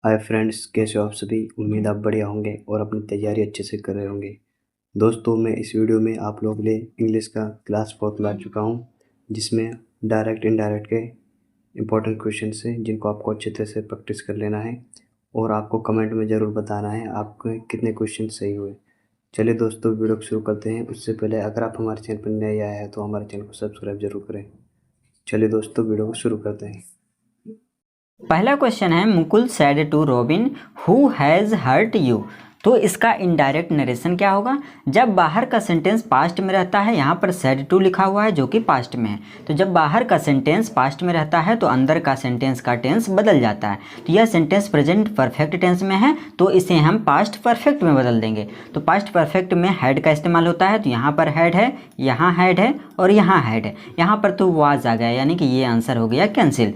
Hi friends, कैसे हो आप सभी। उम्मीद आप बढ़िया होंगे और अपनी तैयारी अच्छे से कर रहे होंगे। दोस्तों, मैं इस वीडियो में आप लोगों के लिए इंग्लिश का क्लास 4 ला चुका हूं, जिसमें डायरेक्ट इनडायरेक्ट के इम्पोर्टेंट क्वेश्चन हैं जिनको आपको अच्छे तरह से प्रैक्टिस कर लेना है और आपको कमेंट में ज़रूर बताना है आपके कितने क्वेश्चन सही हुए। चलिए दोस्तों, वीडियो को शुरू करते हैं। उससे पहले अगर आप हमारे चैनल पर नए आए हैं तो हमारे चैनल को सब्सक्राइब जरूर करें। चलिए दोस्तों, वीडियो को शुरू करते हैं। पहला क्वेश्चन है, Mukul said to Robin who has hurt you. तो इसका इनडायरेक्ट नरेशन क्या होगा। जब बाहर का सेंटेंस पास्ट में रहता है, यहाँ पर सेड टू लिखा हुआ है जो कि पास्ट में है, तो जब बाहर का सेंटेंस पास्ट में रहता है तो अंदर का सेंटेंस का टेंस बदल जाता है। तो यह सेंटेंस प्रेजेंट परफेक्ट टेंस में है तो इसे हम पास्ट परफेक्ट में बदल देंगे। तो पास्ट परफेक्ट में हैड का इस्तेमाल होता है, तो यहाँ पर हैड है, यहाँ हैड है और यहाँ हैड है। यहाँ पर तो वाज आ गया, यानी कि ये आंसर हो गया कैंसिल।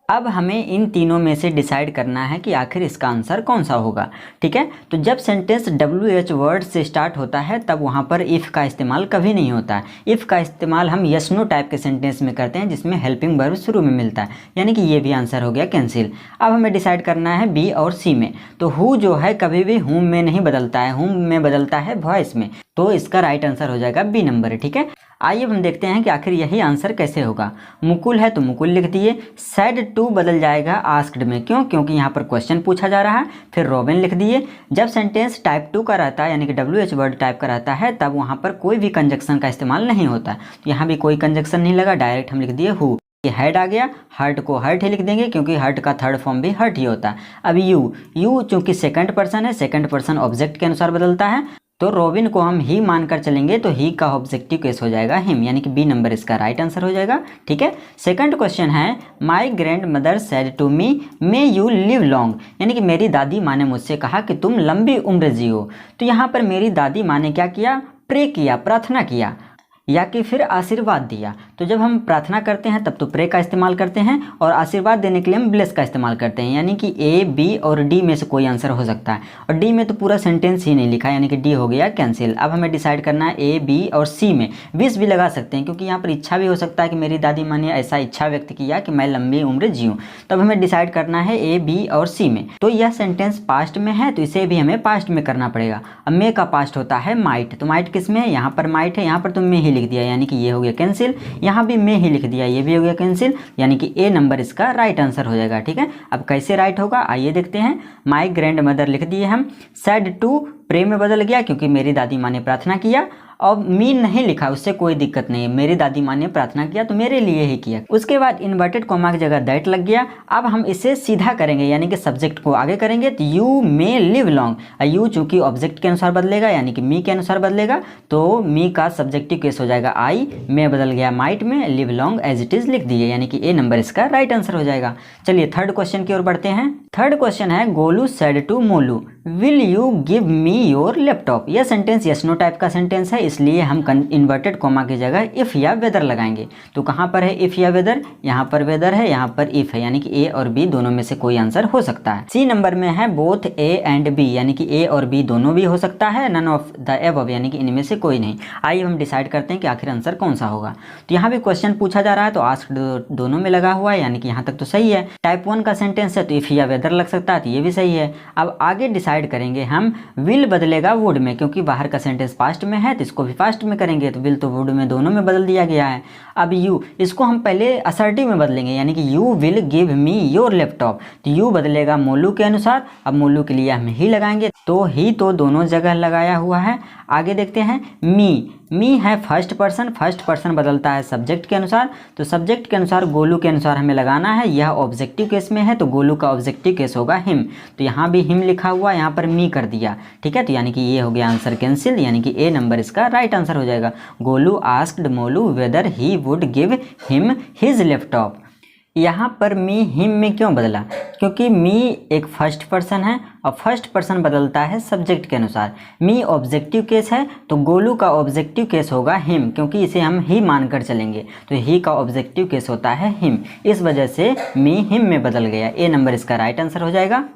अब हमें इन तीनों में से डिसाइड करना है कि आखिर इसका आंसर कौन सा होगा। ठीक है, तो जब सेंटेंस WH वर्ड से स्टार्ट होता है तब वहाँ पर इफ़ का इस्तेमाल कभी नहीं होता है। इफ़ का इस्तेमाल हम यस नो टाइप के सेंटेंस में करते हैं जिसमें हेल्पिंग वर्ब शुरू में मिलता है, यानी कि ये भी आंसर हो गया कैंसिल। अब हमें डिसाइड करना है बी और सी में। तो हु जो है कभी भी हुम में नहीं बदलता है, हुम में बदलता है वॉइस में, तो इसका राइट आंसर हो जाएगा बी नंबर। ठीक है, आइए हम देखते हैं कि आखिर यही आंसर कैसे होगा। मुकुल है तो मुकुल लिख दिए, सैड टू बदल जाएगा आस्क्ड में, क्यों, क्योंकि यहाँ पर क्वेश्चन पूछा जा रहा है। फिर रॉबिन लिख दिए। जब सेंटेंस टाइप 2 का रहता है, यानी कि WH वर्ड टाइप का रहता है, तब वहाँ पर कोई भी कंजक्शन का इस्तेमाल नहीं होता। यहाँ भी कोई कंजक्शन नहीं लगा, डायरेक्ट हम लिख दिए हु। ये हर्ट आ गया, हर्ट को हर्ट ही लिख देंगे क्योंकि हर्ट का थर्ड फॉर्म भी हर्ट ही होता है। अब यू चूंकि सेकंड पर्सन है, सेकंड पर्सन ऑब्जेक्ट के अनुसार बदलता है, तो रॉबिन को हम ही मानकर चलेंगे तो ही का ऑब्जेक्टिव केस हो जाएगा हिम, यानी कि बी नंबर इसका राइट आंसर हो जाएगा। ठीक है, सेकंड क्वेश्चन है, my grandmother said to me may you live long, यानी कि मेरी दादी माँ ने मुझसे कहा कि तुम लंबी उम्र जियो। तो यहाँ पर मेरी दादी माँ ने क्या किया, प्रे किया, प्रार्थना किया, या कि फिर आशीर्वाद दिया। तो जब हम प्रार्थना करते हैं तब तो प्रे का इस्तेमाल करते हैं और आशीर्वाद देने के लिए हम ब्लेस का इस्तेमाल करते हैं, यानी कि ए, बी और डी में से कोई आंसर हो सकता है। और डी में तो पूरा सेंटेंस ही नहीं लिखा, यानी कि डी हो गया कैंसिल। अब हमें डिसाइड करना है ए, बी और सी में। विश भी लगा सकते हैं क्योंकि यहाँ पर इच्छा भी हो सकता है कि मेरी दादी माँ ने ऐसा इच्छा व्यक्त किया कि मैं लंबी उम्र जीऊँ। तब हमें डिसाइड करना है ए, बी और सी में। तो यह सेंटेंस पास्ट में है तो इसे भी हमें पास्ट में करना पड़ेगा। अब मे का पास्ट होता है माइट, तो माइट किस में है, यहाँ पर माइट है, यहाँ पर तो मे ही लिख दिया, यानी कि ये हो गया कैंसिल। यहाँ भी मैं ही लिख दिया, ये भी हो गया कैंसिल, यानी कि ए नंबर इसका राइट आंसर हो जाएगा। ठीक है, अब कैसे राइट होगा आइए देखते हैं। माय ग्रैंड मदर लिख दिए हम, सैड टू प्रे में बदल गया क्योंकि मेरी दादी माँ ने प्रार्थना किया। और मीन नहीं लिखा, उससे कोई दिक्कत नहीं है, मेरी दादी माँ ने प्रार्थना किया तो मेरे लिए ही किया। उसके बाद इन्वर्टेड कॉमा की जगह दैट लग गया। अब हम इसे सीधा करेंगे, यानी कि सब्जेक्ट को आगे करेंगे, तो you may live long. You चूंकि ऑब्जेक्ट के अनुसार बदलेगा, यानी कि मी के अनुसार बदलेगा, तो मी का सब्जेक्टिव केस हो जाएगा आई, मे बदल गया माइट में, live long as it is लिख दिए, यानी कि ए नंबर इसका राइट आंसर हो जाएगा। चलिए थर्ड क्वेश्चन की ओर बढ़ते हैं। थर्ड क्वेश्चन है, Golu said to Molu will you give me your laptop. यह सेंटेंस यस नो टाइप का सेंटेंस है, इसलिए हम इन्वर्टेड कॉमा की जगह इफ या वेदर लगाएंगे। तो कहाँ पर है इफ या वेदर, यहाँ पर वेदर है, यहाँ पर इफ है, यानी कि ए और बी दोनों में से कोई आंसर हो सकता है। सी नंबर में है बोथ ए एंड बी, यानी कि ए और बी दोनों भी हो सकता है, नन ऑफ द एबव, यानी कि इनमें से कोई नहीं। आइए हम डिसाइड करते हैं कि आखिर आंसर कौन सा होगा। तो यहाँ भी क्वेश्चन पूछा जा रहा है तो आस्क्ड दोनों में लगा हुआ है, यानी कि यहाँ तक तो सही है। टाइप 1 का सेंटेंस है तो इफ या वेदर लग सकता है, तो ये भी सही है। अब आगे डिसाइड करेंगे हम, विल बदलेगा वुड में, क्योंकि बाहर का सेंटेंस पास्ट में है तो इसको भी पास्ट में करेंगे, तो विल तो वुड में दोनों में बदल दिया गया है। अब यू, इसको हम पहले असर्टिव में बदलेंगे, यानी कि you will give me your laptop. तो यू बदलेगा मोलू के अनुसार, अब मोलू के लिए हम ही लगाएंगे, तो ही तो दोनों जगह लगाया हुआ है। आगे देखते हैं, मी है फर्स्ट पर्सन बदलता है सब्जेक्ट के अनुसार, तो सब्जेक्ट के अनुसार गोलू के अनुसार हमें लगाना है। यह ऑब्जेक्टिव केस में है तो गोलू का ऑब्जेक्टिव केस होगा हिम, तो यहाँ भी हिम लिखा हुआ, यहाँ पर मी कर दिया। ठीक है, तो यानी कि ये हो गया आंसर कैंसिल, यानी कि ए नंबर इसका राइट आंसर हो जाएगा। Golu asked Molu weather he would give him his laptop. यहाँ पर मी हिम में क्यों बदला, क्योंकि मी एक फर्स्ट पर्सन है और फर्स्ट पर्सन बदलता है सब्जेक्ट के अनुसार। मी ऑब्जेक्टिव केस है तो गोलू का ऑब्जेक्टिव केस होगा हिम, क्योंकि इसे हम ही मानकर चलेंगे, तो ही का ऑब्जेक्टिव केस होता है हिम, इस वजह से मी हिम में बदल गया। ए नंबर इसका राइट आंसर हो जाएगा।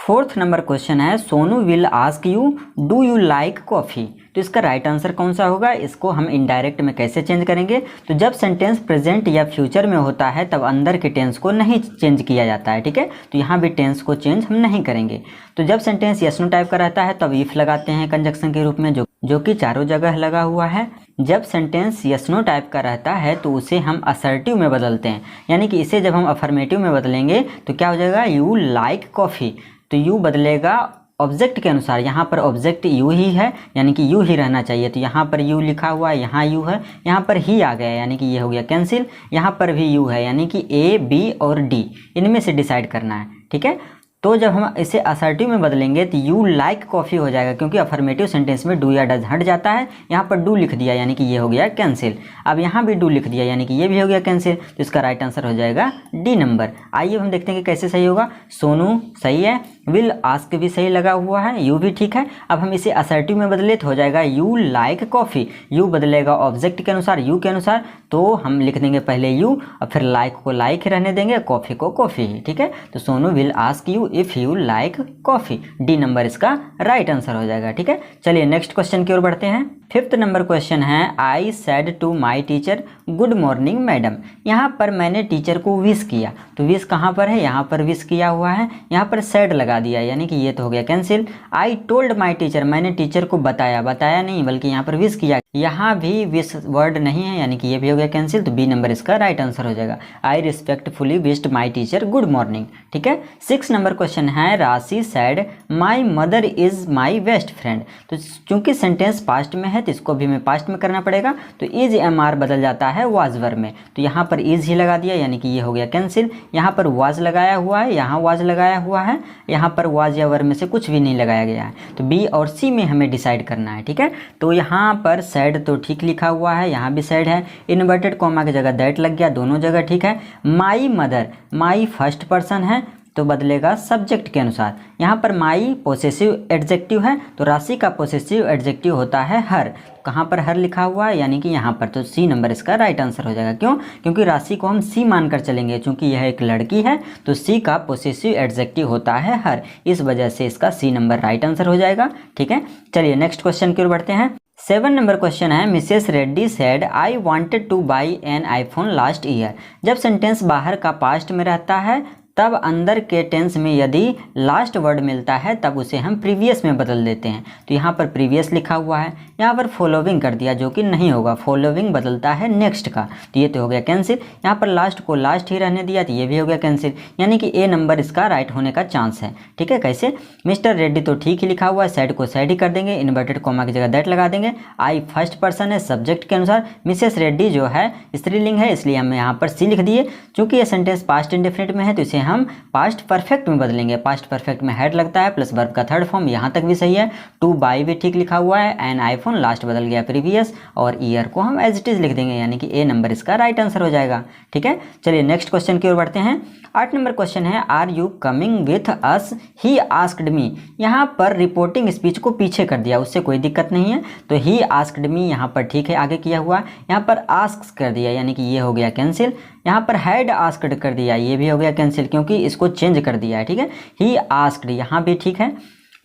फोर्थ नंबर क्वेश्चन है Sonu will ask you do you like coffee. तो इसका राइट आंसर कौन सा होगा, इसको हम इनडायरेक्ट में कैसे चेंज करेंगे। तो जब सेंटेंस प्रेजेंट या फ्यूचर में होता है तब अंदर के टेंस को नहीं चेंज किया जाता है, ठीक है। तो यहाँ भी टेंस को चेंज हम नहीं करेंगे। तो जब सेंटेंस यस नो टाइप का रहता है तब इफ लगाते हैं कंजक्शन के रूप में, जो कि चारों जगह लगा हुआ है। जब सेंटेंस यस नो टाइप का रहता है तो उसे हम असर्टिव में बदलते हैं, यानी कि इसे जब हम अफर्मेटिव में बदलेंगे तो क्या हो जाएगा, यू लाइक कॉफ़ी। तो यू बदलेगा ऑब्जेक्ट के अनुसार, यहाँ पर ऑब्जेक्ट यू ही है यानी कि यू ही रहना चाहिए। तो यहाँ पर यू लिखा हुआ है, यहाँ यू है, यहाँ पर ही आ गया यानी कि ये हो गया कैंसिल। यहाँ पर भी यू है यानी कि ए बी और डी इनमें से डिसाइड करना है, ठीक है। तो जब हम इसे असर्टिव में बदलेंगे तो यू लाइक कॉफ़ी हो जाएगा, क्योंकि अफर्मेटिव सेंटेंस में डू या डज हट जाता है। यहाँ पर डू लिख दिया यानी कि ये हो गया कैंसिल। अब यहाँ भी डू लिख दिया यानी कि ये भी हो गया कैंसिल। तो इसका राइट आंसर हो जाएगा डी नंबर। आइए हम देखते हैं कि कैसे सही होगा। सोनू सही है, विल आस्क भी सही लगा हुआ है, यू भी ठीक है। अब हम इसे असर्टिव में बदले तो हो जाएगा यू लाइक कॉफ़ी। यू बदलेगा ऑब्जेक्ट के अनुसार, यू के अनुसार, तो हम लिख देंगे पहले यू और फिर लाइक को लाइक रहने देंगे, कॉफ़ी को कॉफ़ी ही, ठीक है। तो Sonu will ask you if you like coffee, D number इसका राइट आंसर हो जाएगा, ठीक है। चलिए नेक्स्ट क्वेश्चन की ओर बढ़ते हैं। फिफ्थ नंबर क्वेश्चन है I said to my teacher good morning madam. यहाँ पर मैंने टीचर को विश किया, तो विश कहाँ पर है, यहाँ पर विश किया हुआ है, यहाँ पर सेड लगा दिया यानी कि ये तो हो गया cancel. I told my teacher, मैंने टीचर को बताया, बताया नहीं बल्कि यहाँ पर विश किया, यहाँ भी विश वर्ड नहीं है यानी कि ये भी हो गया कैंसिल। तो बी नंबर इसका राइट आंसर हो जाएगा। I respectfully wished my teacher good morning, ठीक है। 6 नंबर क्वेश्चन है राशि said my mother is my best friend. तो चूंकि सेंटेंस पास्ट में है तो इसको भी हमें पास्ट में करना पड़ेगा। तो इज एम आर बदल जाता है वाज वर्ब में, तो यहाँ पर इज ही लगा दिया यानी कि ये हो गया कैंसिल। यहाँ पर वाज लगाया हुआ है, यहाँ वाज लगाया हुआ है, यहाँ पर वाज या वर्ब में से कुछ भी नहीं लगाया गया है। तो बी और सी में हमें डिसाइड करना है, ठीक है। तो यहाँ पर सैड तो ठीक लिखा हुआ है, यहाँ भी सैड है, इन्वर्टेड कॉमा की जगह दैट लग गया, दोनों जगह ठीक है। My mother, my first person है तो बदलेगा सब्जेक्ट के अनुसार। यहाँ पर माई पोसेसिव एडजेक्टिव है तो राशि का पोसेसिव एडजेक्टिव होता है हर। कहाँ पर हर लिखा हुआ है यानी कि यहाँ पर, तो सी नंबर इसका राइट आंसर हो जाएगा। क्यों, क्योंकि राशि को हम सी मानकर चलेंगे, चूंकि यह एक लड़की है तो सी का पोसेसिव एडजेक्टिव होता है हर, इस वजह से इसका सी नंबर राइट आंसर हो जाएगा, ठीक है। चलिए नेक्स्ट क्वेश्चन की ओर बढ़ते हैं। 7 नंबर क्वेश्चन है Mrs Reddy said I wanted two by an iPhone last year. जब सेंटेंस बाहर का पास्ट में रहता है तब अंदर के टेंस में यदि लास्ट वर्ड मिलता है तब उसे हम प्रीवियस में बदल देते हैं। तो यहाँ पर प्रीवियस लिखा हुआ है, यहाँ पर फॉलोइंग कर दिया जो कि नहीं होगा, फॉलोइंग बदलता है नेक्स्ट का, तो ये तो हो गया कैंसिल। यहाँ पर लास्ट को लास्ट ही रहने दिया तो ये भी हो गया कैंसिल, यानी कि ए नंबर इसका राइट होने का चांस है, ठीक है। कैसे, मिस्टर रेड्डी तो ठीक ही लिखा हुआ है, सैड को सैड ही कर देंगे, इन्वर्टेड कॉमा की जगह दैट लगा देंगे। आई फर्स्ट पर्सन है सब्जेक्ट के अनुसार, मिसेस रेड्डी जो है स्त्रीलिंग है इसलिए हम यहाँ पर सी लिख दिए। चूंकि ये सेंटेंस पास्ट इंडेफिनिट में है तो इसे हम पास्ट परफेक्ट में बदलेंगे। पास्ट परफेक्ट में हैड लगता है प्लस वर्ब का थर्ड फॉर्म, यहाँ तक भी सही है। टू बाई भी ठीक लिखा हुआ है, एन आईफोन लास्ट बदल गया प्रीवियस, और ईयर को हम एज इट इज लिख देंगे यानी कि ए नंबर इसका राइट आंसर हो जाएगा, ठीक है। चलिए नेक्स्ट क्वेश्चन की ओर बढ़ते हैं। 8 नंबर क्वेश्चन है are you coming with us he asked me. यहाँ पर रिपोर्टिंग स्पीच को पीछे कर दिया, उससे कोई दिक्कत नहीं है, तो ही आस्क्ड मी यहाँ पर ठीक है आगे किया हुआ, यहाँ पर आस्क कर दिया यानी कि ये हो गया कैंसिल। यहाँ पर हैड आस्क्ड कर दिया, ये भी हो गया कैंसिल क्योंकि इसको चेंज कर दिया है, ठीक है। ही आस्क्ड यहाँ भी ठीक है,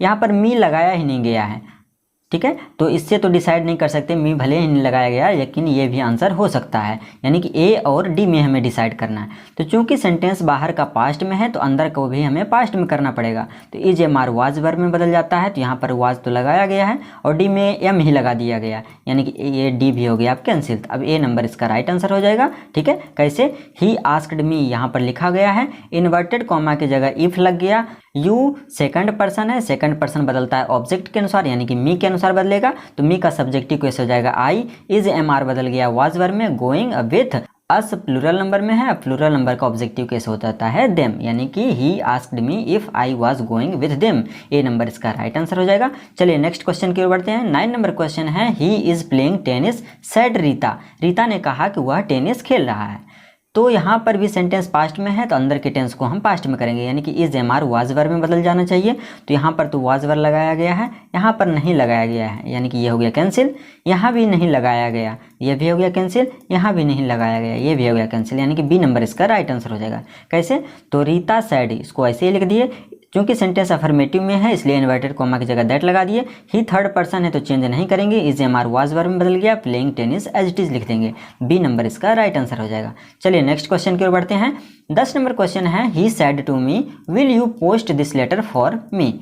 यहाँ पर मी लगाया ही नहीं गया है, ठीक है। तो इससे तो डिसाइड नहीं कर सकते, मी भले ही नहीं लगाया गया लेकिन ये भी आंसर हो सकता है, यानी कि ए और डी में हमें डिसाइड करना है। तो चूंकि सेंटेंस बाहर का पास्ट में है तो अंदर को भी हमें पास्ट में करना पड़ेगा। तो is am are was verb में बदल जाता है, तो यहाँ पर वाज तो लगाया गया है और डी में एम ही लगा दिया गया, यानी कि ये डी भी हो गया अब कैंसिल। अब ए नंबर इसका राइट आंसर हो जाएगा, ठीक है। कैसे, ही आस्क्ड मी यहाँ पर लिखा गया है, इन्वर्टेड कॉमा की जगह इफ लग गया। यू सेकंड पर्सन है, सेकंड पर्सन बदलता है ऑब्जेक्ट के अनुसार यानी कि मी के अनुसार बदलेगा, तो मी का सब्जेक्टिव कैसे हो जाएगा आई। इज एम आर बदल गया वाज वर्ब में, going with us plural number में है, प्लूरल नंबर का ऑब्जेक्टिव कैसे हो जाता है देम, यानी कि ही asked me if I was going with them, A number इसका राइट आंसर हो जाएगा। चलिए नेक्स्ट क्वेश्चन की ओर बढ़ते हैं। 9 नंबर क्वेश्चन है he is playing tennis said Rita. Rita ने कहा कि वह टेनिस खेल रहा है। तो यहाँ पर भी सेंटेंस पास्ट में है तो अंदर के टेंस को हम पास्ट में करेंगे, यानी कि is am are was verb में बदल जाना चाहिए। तो यहाँ पर तो वाज वर्ब लगाया गया है, यहाँ पर नहीं लगाया गया है, यानी कि ये हो गया कैंसिल। यहाँ भी नहीं लगाया गया, ये भी हो गया कैंसिल। यहाँ भी नहीं लगाया गया, ये भी हो गया कैंसिल, यानी कि बी नंबर इसका राइट आंसर हो जाएगा। कैसे, तो रीता सैड, इसको ऐसे ही लिख दिए, क्योंकि सेंटेंस अफर्मेटिव में है इसलिए इन्वर्टेड कॉमा की जगह दैट लगा दिए। ही थर्ड पर्सन है तो चेंज नहीं करेंगे, is am are was verb में बदल गया, playing tennis as it is लिख देंगे, बी नंबर इसका राइट आंसर हो जाएगा। चलिए नेक्स्ट क्वेश्चन की ओर बढ़ते हैं। 10 नंबर क्वेश्चन है, he said to me will you post this letter for me.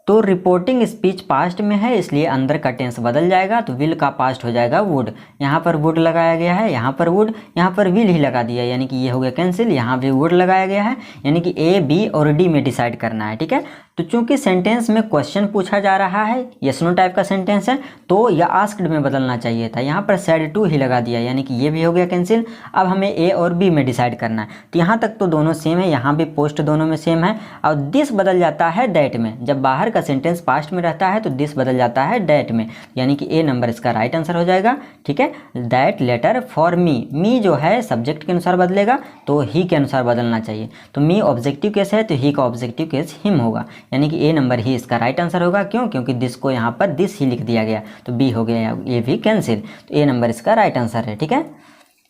तो रिपोर्टिंग स्पीच पास्ट में है इसलिए अंदर का टेंस बदल जाएगा, तो विल का पास्ट हो जाएगा वुड। यहाँ पर वुड लगाया गया है, यहाँ पर वुड, यहाँ पर विल ही लगा दिया, यानी कि ये हो गया कैंसिल। यहाँ भी वुड लगाया गया है, यानी कि ए, बी और डी में डिसाइड करना है, ठीक है। तो चूंकि सेंटेंस में क्वेश्चन पूछा जा रहा है, यस नो टाइप का सेंटेंस है, तो या आस्क्ड में बदलना चाहिए था, यहाँ पर सेड टू ही लगा दिया, यानी कि ये भी हो गया कैंसिल। अब हमें ए और बी में डिसाइड करना है, तो यहाँ तक तो दोनों सेम है, यहाँ भी पोस्ट दोनों में सेम है। और दिस बदल जाता है दैट में, जब बाहर का सेंटेंस पास्ट में रहता है तो दिस बदल जाता है दैट में, यानी कि ए नंबर इसका राइट आंसर हो जाएगा, ठीक है। दैट लेटर फॉर मी, मी जो है सब्जेक्ट के अनुसार बदलेगा तो ही के अनुसार बदलना चाहिए। तो मी ऑब्जेक्टिव केस है तो ही का ऑब्जेक्टिव केस हिम होगा, यानी कि ए नंबर ही इसका राइट आंसर होगा। क्यों? क्योंकि दिस को यहाँ पर दिस ही लिख दिया गया, तो बी हो गया, ये भी कैंसिल, तो ए नंबर इसका राइट आंसर है, ठीक है।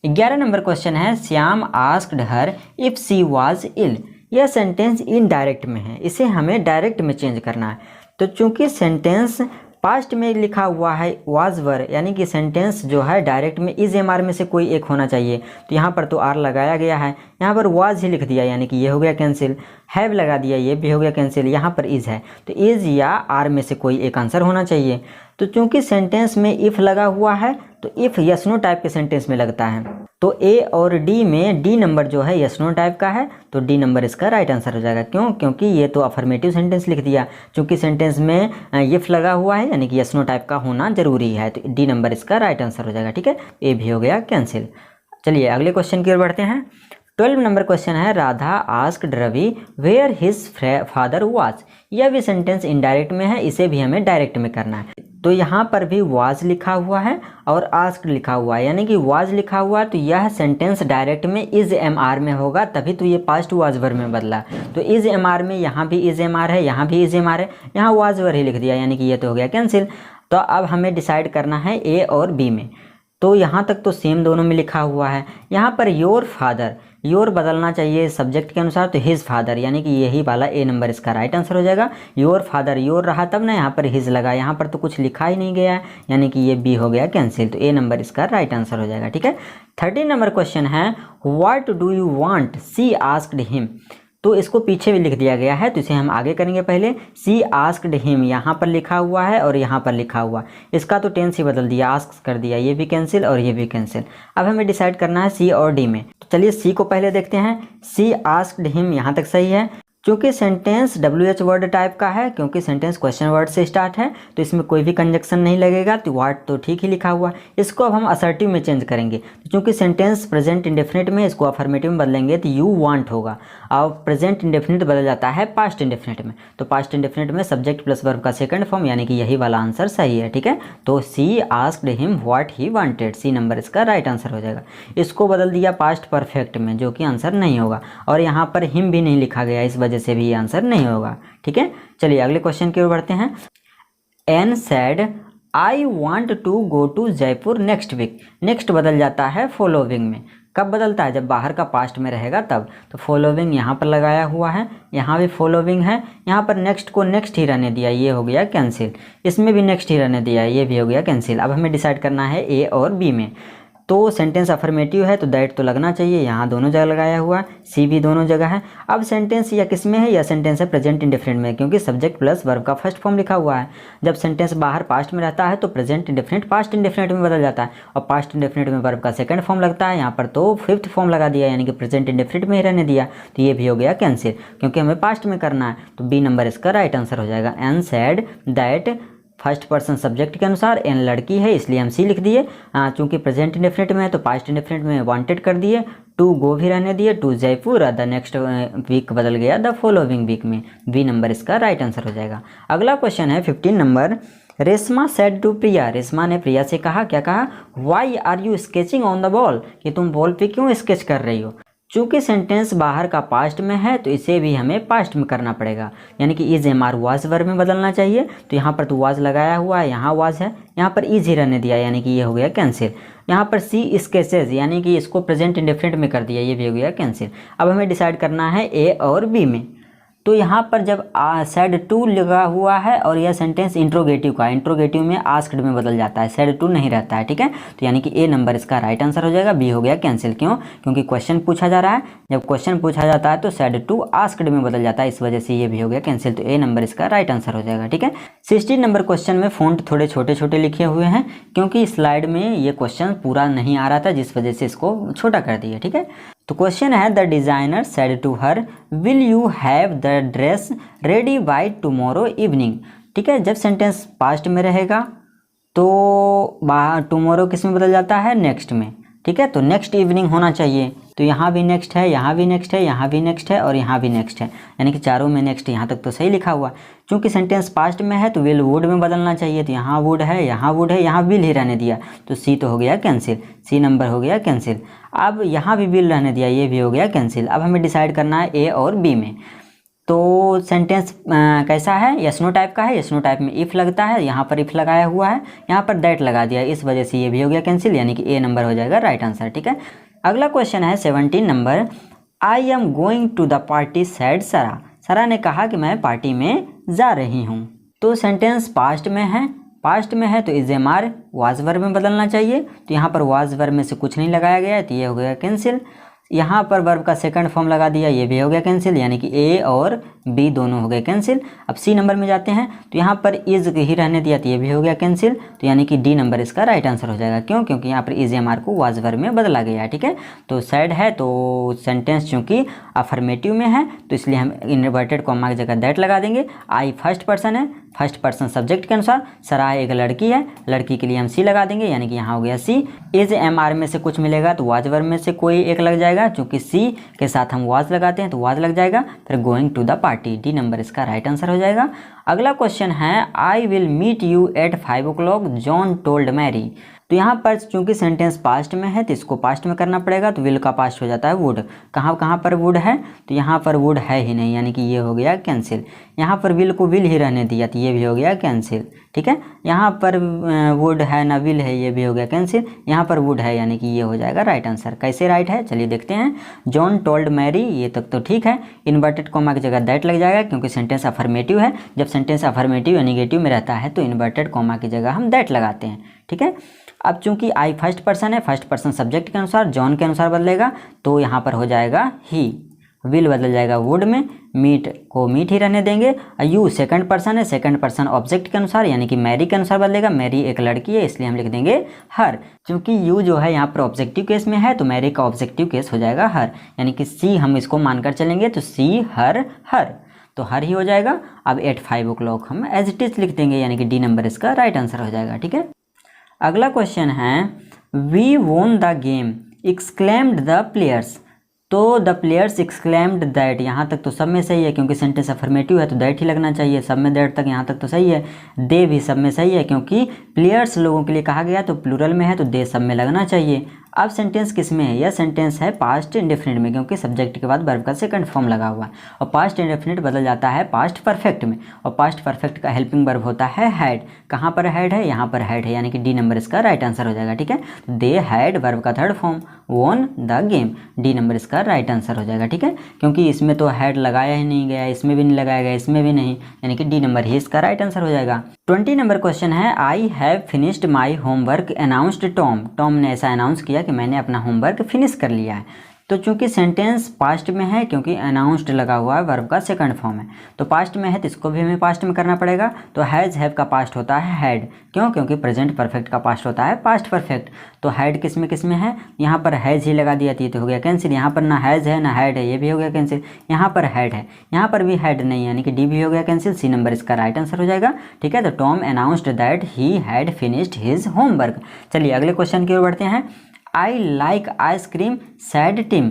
11 नंबर क्वेश्चन है, Shyam asked her if she was ill. यह सेंटेंस इनडायरेक्ट में है, इसे हमें डायरेक्ट में चेंज करना है। तो चूंकि सेंटेंस पास्ट में लिखा हुआ है वाज वर, यानी कि सेंटेंस जो है डायरेक्ट में इज एम आर में से कोई एक होना चाहिए, तो यहाँ पर तो आर लगाया गया है, यहाँ पर वाज ही लिख दिया, यानी कि ये हो गया कैंसिल। हैव लगा दिया, ये भी हो गया कैंसिल। यहाँ पर इज है तो इज या आर में से कोई एक आंसर होना चाहिए। तो चूंकि सेंटेंस में इफ़ लगा हुआ है तो इफ़ यस नो टाइप के सेंटेंस में लगता है, तो ए और डी में डी नंबर जो है यस नो टाइप का है, तो डी नंबर इसका राइट आंसर हो जाएगा। क्यों? क्योंकि ये तो अफर्मेटिव सेंटेंस लिख दिया, चूंकि सेंटेंस में इफ़ लगा हुआ है यानी कि यस नो टाइप का होना जरूरी है, तो डी नंबर इसका राइट आंसर हो जाएगा, ठीक है। ए भी हो गया कैंसिल। चलिए अगले क्वेश्चन की ओर बढ़ते हैं। 12 नंबर क्वेश्चन है, Radha asked Ravi where his father was. यह भी सेंटेंस इनडायरेक्ट में है, इसे भी हमें डायरेक्ट में करना है। तो यहाँ पर भी वाज लिखा हुआ है और आस्क्ड लिखा हुआ है, यानी कि वाज लिखा हुआ है तो यह सेंटेंस डायरेक्ट में इज एम आर में होगा, तभी तो ये पास्ट वाज वर में बदला। तो इज एम आर में यहाँ भी इज एम आर है, यहाँ भी इज एम आर है, यहाँ वाज वर ही लिख दिया, यानी कि ये तो हो गया कैंसिल। तो अब हमें डिसाइड करना है ए और बी में। तो यहाँ तक तो सेम दोनों में लिखा हुआ है। यहाँ पर योर फादर, योर बदलना चाहिए सब्जेक्ट के अनुसार, तो हिज फादर, यानी कि यही वाला ए नंबर इसका राइट आंसर हो जाएगा। योर फादर, योर रहा तब ना, यहाँ पर हिज लगा, यहाँ पर तो कुछ लिखा ही नहीं गया है, यानी कि ये बी हो गया कैंसिल, तो ए नंबर इसका राइट आंसर हो जाएगा, ठीक है। 13 नंबर क्वेश्चन है, what do you want see asked him. तो इसको पीछे भी लिख दिया गया है, तो इसे हम आगे करेंगे। पहले सी आस्क्ड हिम यहाँ पर लिखा हुआ है और यहाँ पर लिखा हुआ, इसका तो टेंस ही बदल दिया, आस्क कर दिया, ये भी कैंसिल और ये भी कैंसिल। अब हमें डिसाइड करना है सी और डी में। तो चलिए सी को पहले देखते हैं। सी आस्क्ड हिम यहाँ तक सही है, क्योंकि सेंटेंस WH वर्ड टाइप का है, क्योंकि सेंटेंस क्वेश्चन वर्ड से स्टार्ट है तो इसमें कोई भी कंजक्शन नहीं लगेगा, तो व्हाट तो ठीक ही लिखा हुआ। इसको अब हम असर्टिव में चेंज करेंगे, तो चूंकि सेंटेंस प्रेजेंट इंडेफिनिट में, इसको अफर्मेटिव में बदलेंगे तो यू वांट होगा। और प्रेजेंट इंडेफिनिट बदल जाता है पास्ट इंडेफिनिट में, तो पास्ट इंडेफिनिट में सब्जेक्ट प्लस वर्ब का सेकंड फॉर्म, यानी कि यही वाला आंसर सही है, ठीक है। तो C asked him what he wanted, C number इसका राइट आंसर हो जाएगा। इसको बदल दिया पास्ट परफेक्ट में, जो कि आंसर नहीं होगा, और यहाँ पर हिम भी नहीं लिखा गया, इस वजह से भी ये आंसर नहीं होगा, ठीक है। चलिए अगले क्वेश्चन की ओर बढ़ते हैं। Ann said I want to go to Jaipur next week. Next बदल जाता है फॉलोइंग में। कब बदलता है? जब बाहर का पास्ट में रहेगा तब। तो फॉलोइंग यहाँ पर लगाया हुआ है, यहाँ भी फॉलोइंग है, यहाँ पर नेक्स्ट को नेक्स्ट ही रहने दिया, ये हो गया कैंसिल। इसमें भी नेक्स्ट ही रहने दिया, ये भी हो गया कैंसिल। अब हमें डिसाइड करना है ए और बी में। तो सेंटेंस अफर्मेटिव है तो दैट तो लगना चाहिए, यहाँ दोनों जगह लगाया हुआ है, सी भी दोनों जगह है। अब सेंटेंस या किस में है? या सेंटेंस है प्रेजेंट इंडेफिनिट में, क्योंकि सब्जेक्ट प्लस वर्ब का फर्स्ट फॉर्म लिखा हुआ है। जब सेंटेंस बाहर पास्ट में रहता है तो प्रेजेंट इंडेफिनिट पास्ट इंडेफिनिट में बदल जाता है, और पास्ट इंडेफिनिट में वर्ब का सेकंड फॉर्म लगता है, यहाँ पर तो फिफ्थ फॉर्म लगा दिया, यानी कि प्रेजेंट इंडेफिनिट में ही रहने दिया, तो ये भी हो गया कैंसिल, क्योंकि हमें पास्ट में करना है। तो बी नंबर इसका राइट आंसर हो जाएगा। Ann said that, first person subject के अनुसार, एन लड़की है इसलिए हम सी लिख दिए। चूंकि प्रेजेंट इंडेफिनिट में है तो पास्ट इंडेफिनिट में वांटेड कर दिए, टू गो भी रहने दिए, to Jaipur, the next week बदल गया द फॉलोइंग वीक में, बी नंबर इसका राइट आंसर हो जाएगा। अगला क्वेश्चन है 15 number. Reshma said to Priya, Reshma ने प्रिया से कहा, क्या कहा? Why are you sketching on the ball, कि तुम बॉल पे क्यों स्केच कर रही हो। चूंकि सेंटेंस बाहर का पास्ट में है तो इसे भी हमें पास्ट में करना पड़ेगा, यानी कि is am are was verb में बदलना चाहिए। तो यहाँ पर तो वाज लगाया हुआ है, यहाँ वाज है, यहाँ पर इज ही रहने दिया, यानी कि ये हो गया कैंसिल। यहाँ पर सी स्केचेज, यानी कि इसको प्रेजेंट इंडेफिनिट में कर दिया, ये भी हो गया कैंसिल। अब हमें डिसाइड करना है ए और बी में। तो यहाँ पर जब सैड टू लगा हुआ है और यह सेंटेंस इंट्रोगेटिव का, इंट्रोगेटिव में आस्क्ड में बदल जाता है, सैड टू नहीं रहता है, ठीक है। तो यानी कि ए नंबर इसका राइट आंसर हो जाएगा, बी हो गया कैंसिल। क्यों? क्योंकि क्वेश्चन पूछा जा रहा है, जब क्वेश्चन पूछा जाता है तो सैड टू आस्क्ड में बदल जाता है, इस वजह से ये भी हो गया कैंसिल। तो ए नंबर इसका राइट आंसर हो जाएगा, ठीक है। 16 नंबर क्वेश्चन में फ़ॉन्ट थोड़े छोटे छोटे लिखे हुए हैं, क्योंकि स्लाइड में ये क्वेश्चन पूरा नहीं आ रहा था, जिस वजह से इसको छोटा कर दिया, ठीक है। तो क्वेश्चन है, the designer said to her, will you have the dress ready by tomorrow evening, ठीक है। जब सेंटेंस पास्ट में रहेगा तो टुमारो किस में बदल जाता है? नेक्स्ट में, ठीक है। तो नेक्स्ट इवनिंग होना चाहिए, तो यहाँ भी नेक्स्ट है, यहाँ भी नेक्स्ट है, यहाँ भी नेक्स्ट है और यहाँ भी नेक्स्ट है, यानी कि चारों में नेक्स्ट, यहाँ तक तो सही लिखा हुआ। क्योंकि सेंटेंस पास्ट में है तो विल वुड में बदलना चाहिए, तो यहाँ वुड है, यहाँ वुड है, यहाँ विल ही रहने दिया, तो सी तो हो गया कैंसिल, सी नंबर हो गया कैंसिल। अब यहाँ भी विल रहने दिया, ये भी हो गया कैंसिल। अब हमें डिसाइड करना है ए और बी में। तो सेंटेंस कैसा है? यस नो टाइप का है, यस नो टाइप में इफ़ लगता है, यहाँ पर इफ़ लगाया हुआ है, यहाँ पर दैट लगा दिया, इस वजह से ये भी हो गया कैंसिल, यानी कि ए नंबर हो जाएगा राइट आंसर, ठीक है। अगला क्वेश्चन है 17 number, I am going to the party said Sara, Sara ने कहा कि मैं पार्टी में जा रही हूँ। तो सेंटेंस पास्ट में है, पास्ट में है तो is am are was verb में बदलना चाहिए, तो यहाँ पर वाज वर्ब में से कुछ नहीं लगाया गया है, तो ये हो गया कैंसिल। यहाँ पर वर्ब का सेकंड फॉर्म लगा दिया, ये भी हो गया कैंसिल, यानी कि ए और बी दोनों हो गए कैंसिल। अब सी नंबर में जाते हैं, तो यहाँ पर इज ही रहने दिया, तो ये भी हो गया कैंसिल, तो यानी कि डी नंबर इसका राइट आंसर हो जाएगा। क्यों? क्योंकि यहाँ पर इज एम आर को वाज वर्ब में बदला गया है, ठीक है। तो सैड है, तो सेंटेंस चूँकि अफर्मेटिव में है तो इसलिए हम इन्वर्टेड कॉमा की जगह दैट लगा देंगे। आई फर्स्ट पर्सन है, फर्स्ट पर्सन सब्जेक्ट के अनुसार, सरा एक लड़की है, लड़की के लिए हम सी लगा देंगे, यानी कि यहाँ हो गया सी। इज एम आर में से कुछ मिलेगा तो वाज वर्ब में से कोई एक लग जाएगा, चूँकि सी के साथ हम वाज लगाते हैं तो वाज लग जाएगा, फिर going to the party, D number इसका राइट आंसर हो जाएगा। अगला क्वेश्चन है, I will meet you at 5 o'clock John told Mary. तो यहाँ पर चूंकि सेंटेंस पास्ट में है तो इसको पास्ट में करना पड़ेगा, तो विल का पास्ट हो जाता है वुड। कहाँ पर वुड है? तो यहाँ पर वुड है ही नहीं, यानी कि ये हो गया कैंसिल। यहाँ पर विल को विल ही रहने दिया, तो ये भी हो गया कैंसिल, ठीक है। यहाँ पर वुड है ना विल है, ये भी हो गया कैंसिल। यहाँ पर वुड है, यानी कि ये हो जाएगा राइट आंसर। कैसे राइट है चलिए देखते हैं। जॉन टोल्ड मैरी, ये तक तो ठीक है। इन्वर्टेड कॉमा की जगह दैट लग जाएगा, क्योंकि सेंटेंस अफर्मेटिव है। जब सेंटेंस अफर्मेटिव या निगेटिव में रहता है तो इन्वर्टेड कॉमा की जगह हम दैट लगाते हैं, ठीक है। अब चूंकि आई फर्स्ट पर्सन है, फर्स्ट पर्सन सब्जेक्ट के अनुसार, जॉन के अनुसार बदलेगा, तो यहाँ पर हो जाएगा ही, विल बदल जाएगा वुड में, मीट को मीट ही रहने देंगे। यू सेकंड पर्सन है, सेकंड पर्सन ऑब्जेक्ट के अनुसार, यानी कि मैरी के अनुसार बदलेगा, मैरी एक लड़की है इसलिए हम लिख देंगे हर। क्योंकि यू जो है यहाँ पर ऑब्जेक्टिव केस में है तो मैरी का ऑब्जेक्टिव केस हो जाएगा हर, यानी कि सी हम इसको मानकर चलेंगे, तो सी हर हर, तो हर ही हो जाएगा। अब एट 5 o'clock हम एज इट इज लिख देंगे, यानी कि डी नंबर इसका राइट आंसर हो जाएगा, ठीक है। अगला क्वेश्चन है, we won the game exclaimed the players. तो द प्लेयर्स एक्सक्लेम्ड दैट, यहाँ तक तो सब में सही है, क्योंकि सेंटेंस अफर्मेटिव है तो दैट ही लगना चाहिए, सब में दैट तक, यहाँ तक तो सही है। दे भी सब में सही है, क्योंकि प्लेयर्स लोगों के लिए कहा गया तो प्लूरल में है तो दे सब में लगना चाहिए। अब सेंटेंस किस में है? यह सेंटेंस है पास्ट इंडेफिनिट में, क्योंकि सब्जेक्ट के बाद वर्ब का सेकंड फॉर्म लगा हुआ है, और पास्ट इंडेफिनिट बदल जाता है पास्ट परफेक्ट में, और पास्ट परफेक्ट का हेल्पिंग वर्ब होता है हैड। कहाँ पर हैड है? यहाँ पर हैड है, यानी कि डी नंबर इसका राइट आंसर हो जाएगा, ठीक है। दे हैड वर्ब का थर्ड फॉर्म, वोन द गेम, डी नंबर इसका राइट आंसर हो जाएगा, ठीक है। क्योंकि इसमें तो हैड लगाया ही नहीं गया, इसमें भी नहीं लगाया गया, इसमें भी नहीं, यानी कि डी नंबर ही इसका राइट आंसर हो जाएगा। 20 नंबर क्वेश्चन है, I have finished my homework announced Tom. Tom ने ऐसा अनाउंस किया कि मैंने अपना होमवर्क फिनिश कर लिया है। तो चूंकि सेंटेंस पास्ट में है, क्योंकि अनाउंस्ड लगा हुआ है, वर्ब का सेकंड फॉर्म है, तो पास्ट में है तो इसको भी हमें पास्ट में करना पड़ेगा। तो हैज़ हैव का पास्ट होता है हैड, क्यों? क्योंकि प्रेजेंट परफेक्ट का पास्ट होता है पास्ट परफेक्ट। तो हैड किस में है? यहाँ पर हैज़ ही लगा दिया थी तो हो गया कैंसिल। यहाँ पर ना हैज़ है ना हैड है, ये भी हो गया कैंसिल। यहाँ पर हैड है, यहाँ पर भी हैड नहीं, यानी कि डी भी हो गया कैंसिल, सी नंबर इसका राइट आंसर हो जाएगा, ठीक है। तो Tom announced that he had finished his homework. चलिए अगले क्वेश्चन की ओर बढ़ते हैं। I like ice cream said Tim.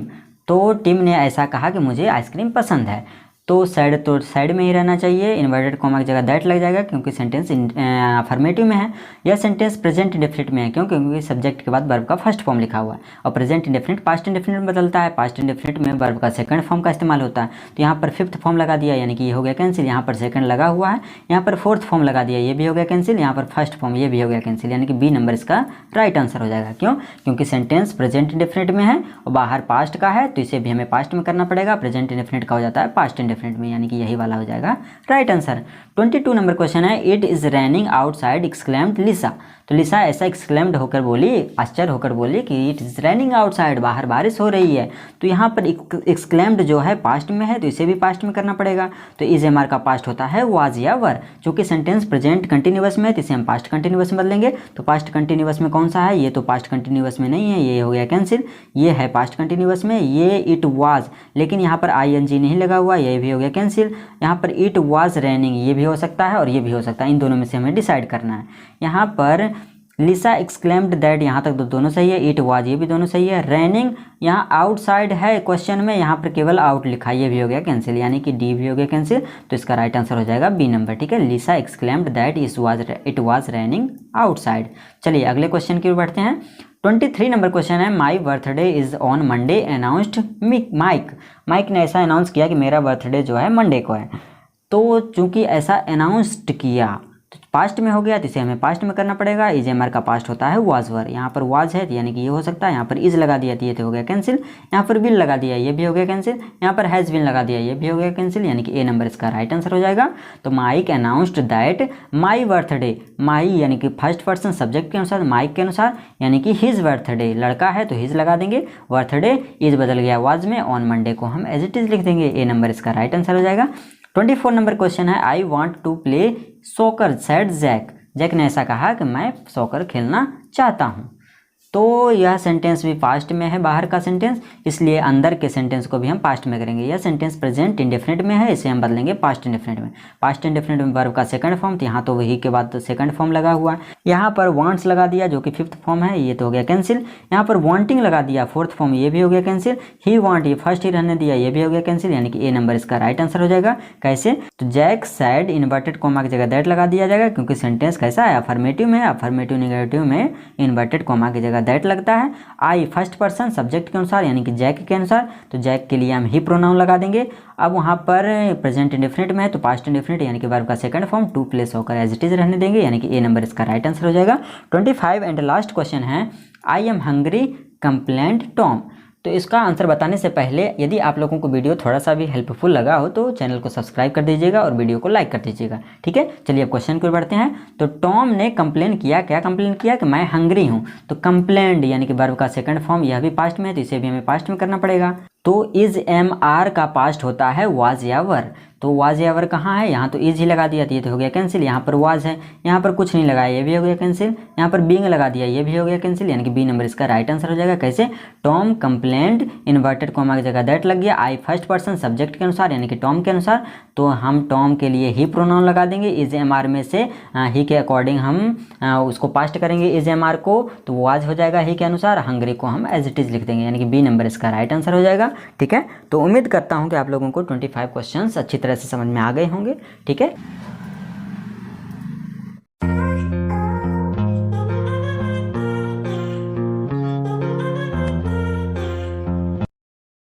तो टिम ने ऐसा कहा कि मुझे आइसक्रीम पसंद है। तो साइड में ही रहना चाहिए, इन्वर्टेड कॉमा की जगह दैट लग जाएगा, क्योंकि सेंटेंस अफर्मेटिव में है। यह सेंटेंस प्रेजेंट इंडेफिनिट में है, क्योंकि सब्जेक्ट के बाद वर्ब का फर्स्ट फॉर्म लिखा हुआ है, और प्रेजेंट इंडेफिनिट पास्ट इंडेफिनिट में बदलता है, पास्ट इंडेफिनिट में वर्ब का सेकंड फॉर्म का इस्तेमाल होता है। तो यहाँ पर फिफ्थ फॉर्म लगा दिया, यानी कि ये हो गया कैंसिल। यहाँ पर सेकंड लगा हुआ है, यहाँ पर फोर्थ फॉर्म लगा दिया, ये भी हो गया कैंसिल। यहाँ पर फर्स्ट फॉर्म, ये भी हो गया कैंसिल, यानी कि बी नंबर इसका राइट आंसर हो जाएगा। क्यों? क्योंकि सेंटेंस प्रेजेंट इंडेफिनिट में है और बाहर पास्ट का है, तो इसे भी हमें पास्ट में करना पड़ेगा। प्रेजेंट इंडेफिनिट का हो जाता है पास्ट इंडेफिनिट। इंडेफिनिट में, यानी कि यही वाला हो जाएगा राइट आंसर। 22 नंबर क्वेश्चन है, it is raining outside exclaimed Lisa. तो लिसा ऐसा एक्सक्लेम्ड होकर बोली, आश्चर्य होकर बोली कि इट इज़ रेनिंग आउटसाइड, बाहर बारिश हो रही है। तो यहाँ पर एक्सक्लेम्ड जो है पास्ट में है, तो इसे भी पास्ट में करना पड़ेगा। तो इज एम आर का पास्ट होता है वाज या वर। चूँकि सेंटेंस प्रेजेंट कंटिन्यूअस में है तो इसे हम पास्ट कंटिन्यूअस में बदलेंगे। तो पास्ट कंटिन्यूअस में कौन सा है, ये तो पास्ट कंटिन्यूअस में नहीं है, ये हो गया कैंसिल। ये है पास्ट कंटिन्यूअस में, ये इट वाज, लेकिन यहाँ पर आई एन जी नहीं लगा हुआ, ये भी हो गया कैंसिल। यहाँ पर इट वाज रेनिंग, ये भी हो सकता है और ये भी हो सकता है, इन दोनों में से हमें डिसाइड करना है। यहाँ पर लिसा एक्सक्लेम्ड दैट, यहाँ तक दोनों सही है। इट वाज, ये भी दोनों सही है। रेनिंग यहाँ आउटसाइड है क्वेश्चन में, यहाँ पर केवल आउट लिखा, ये भी हो गया कैंसिल, यानी कि डी भी हो गया कैंसिल। तो इसका राइट आंसर हो जाएगा बी नंबर, ठीक है। Lisa exclaimed that it was raining outside. चलिए अगले क्वेश्चन की ओर बढ़ते हैं। 23 नंबर क्वेश्चन है, my birthday is on Monday announced Mike. Mike ने ऐसा अनाउंस किया कि मेरा बर्थडे जो है मंडे को है। तो चूंकि ऐसा अनाउंस्ड किया तो पास्ट में हो गया, तो इसे हमें पास्ट में करना पड़ेगा। इज एम आर का पास्ट होता है वाज वर, यहाँ पर वाज है यानी कि ये हो सकता है। यहाँ पर इज लगा दिया तो ये तो हो गया कैंसिल। यहाँ पर विल लगा दिया, ये भी हो गया कैंसिल। यहाँ पर हैज़ बिन लगा दिया, ये भी हो गया कैंसिल, यानी कि ए नंबर इसका राइट आंसर हो जाएगा। तो Mike announced that my birthday, my यानी कि फर्स्ट पर्सन सब्जेक्ट के अनुसार, माइक के अनुसार, यानी कि हिज बर्थडे, लड़का है तो हिज लगा देंगे। बर्थडे इज बदल गया वाज में, ऑन मंडे को हम एज इट इज लिख देंगे। ए नंबर इसका राइट आंसर हो जाएगा। 24 नंबर क्वेश्चन है, I want to play soccer said Jack. Jack ने ऐसा कहा कि मैं सॉकर खेलना चाहता हूँ। तो यह सेंटेंस भी पास्ट में है, बाहर का सेंटेंस, इसलिए अंदर के सेंटेंस को भी हम पास्ट में करेंगे। यह सेंटेंस प्रेजेंट इंडेफिनिट में है, इसे हम बदलेंगे पास्ट इंडेफिनिट में। पास्ट इंडेफिनिट में वर्ब का सेकंड फॉर्म, तो यहाँ तो वही के बाद तो सेकंड फॉर्म लगा हुआ है। यहाँ पर वांट्स लगा दिया जो कि फिफ्थ फॉर्म है, ये तो हो गया कैंसिल। यहाँ पर वांटिंग लगा दिया फोर्थ फॉर्म, ये भी हो गया कैंसिल। ही वांट, ये फर्स्ट ही रहने दिया, ये भी हो गया कैंसिल, यानी कि ए नंबर इसका राइट आंसर हो जाएगा। कैसे, तो जैक सैड इन्वर्टेड कोमा की जगह दैट लगा दिया जाएगा, क्योंकि सेंटेंस कैसा है, अफर्मेटिव में। अफर्मेटिव नेगेटिव में इन्वर्टेड कोमा की जगह दैट लगता है। आई फर्स्ट पर्सन सब्जेक्ट के अनुसार, यानी कि जैक के अनुसार, तो जैक के लिए हम ही प्रोनाउन लगा देंगे। अब वहाँ पर प्रेजेंट इंडेफिनिट में है तो पास्ट इंडेफिनिट यानी कि वर्ब का सेकंड फॉर्म टू प्लेस होकर एज इट इज रहने देंगे, यानी कि ए नंबर इसका राइट आंसर हो जाएगा। 25 एंड लास्ट क्वेश्चन है, I am hungry complaint Tom. तो इसका आंसर बताने से पहले यदि आप लोगों को वीडियो थोड़ा सा भी हेल्पफुल लगा हो तो चैनल को सब्सक्राइब कर दीजिएगा और वीडियो को लाइक कर दीजिएगा, ठीक है। चलिए अब क्वेश्चन की ओर बढ़ते हैं। तो टॉम ने कंप्लेन किया, क्या कंप्लेन किया, कि मैं हंग्री हूँ। तो कंप्लेंड यानी कि वर्ब का सेकंड फॉर्म, यह भी पास्ट में है तो इसे भी हमें पास्ट में करना पड़ेगा। तो इज एम आर का पास्ट होता है वाज या वर। तो वाज या वर कहाँ है, यहाँ तो इज ही लगा दिया तो ये तो हो गया कैंसिल। यहाँ पर वाज है, यहाँ पर कुछ नहीं लगाया, ये भी हो गया कैंसिल। यहाँ पर बीइंग लगा दिया, ये भी हो गया कैंसिल, यानी कि बी नंबर इसका राइट आंसर हो जाएगा। कैसे, टॉम कंप्लेंट इन्वर्टेड कोमा की जगह दैट लग गया। आई फर्स्ट पर्सन सब्जेक्ट के अनुसार, यानी कि टॉम के अनुसार, तो हम टॉम के लिए ही प्रोनाउन लगा देंगे। इज एम आर में से ही के अकॉर्डिंग हम उसको पास्ट करेंगे इज एम आर को, तो वाज हो जाएगा ही के अनुसार। हंग्री को हम एज इट इज लिख देंगे, यानी कि बी नंबर इसका राइट आंसर हो जाएगा, ठीक है। तो उम्मीद करता हूँ कि आप लोगों को 25 क्वेश्चंस अच्छी तरह से समझ में आ गए होंगे, ठीक है।